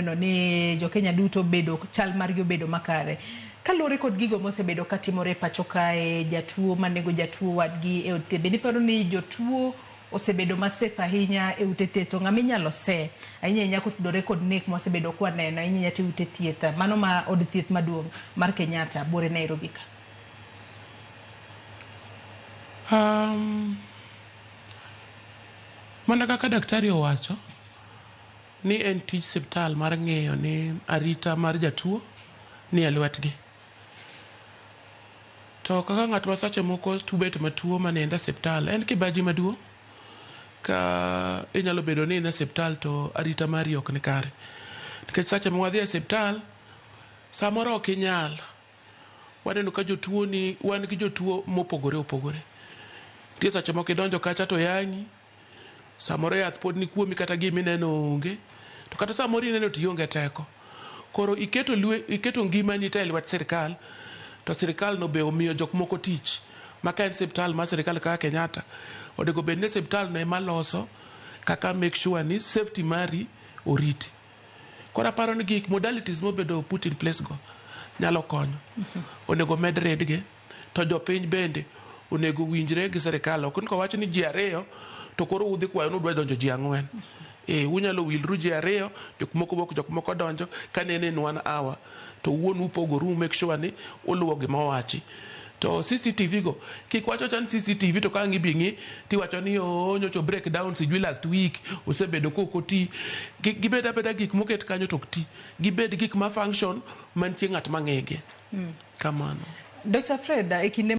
no ni jo Kenya duto bedo chal margi bedo makare kalore kod gigo mosebedo katimore pacho kae jatuo manego jatuo wadgi e otebe ni paro ni jotuo osebedo masefa ahinya e utete to ng'ama inyalo se ahinya kotudore kod nek mosebedo kwa neno ahinya to ute thieth mano ma od thieth maduong' mar Kenyatta bore Nairobi ka mana kaka daktari owacho ni en tij siptal mar ng'eyo ni arita mar jatuo ni e lwetgi. To kaka ng'at ma sache moko tubet matuo manenda siptal en kibaji maduong' ka inyalo bedo ni na siptal to arita mari ok ni kare. Nikech sache ma wadhi e siptal samoro ok inyal waneno ka jotuo ni wan gi jotuo mopogore opogore. Tie sache moko idonjo kacha to yangi samoro yath pod ni kuomi kata gimi neno onge to kata samoro ineno tionge teko koro iketo ngimani te lwet sirkal to sirkal no be omiyo jok moko tich maka en siptal ma sirkal kaka Kenyatta odego bed ne siptal no ema loso kaka make sure ni safety mari oriti. Kora paro ni gik modalities mobedo put in place go nyalo konyo onego med redge to jopiny bende onego winjre gi sirkal ok ni ko wacho ni ji ariyo to koro udhi kwayo nudwa donjo ji ang'wen unyalo wilru ji ariyo jok moko donjo ka nene in 1 hour to wuon upogoru make sure ni uluwo gima owachi to CCTV go kik wacho chan CCTV to ka ngibingi ti wacho ni nyocho breakdown sijui last week osebedo kokoti gibeda beda gik moket kanyo to ti gibed gik ma function mantie ng'at mang'ege kamano. Dr. Fred ikinde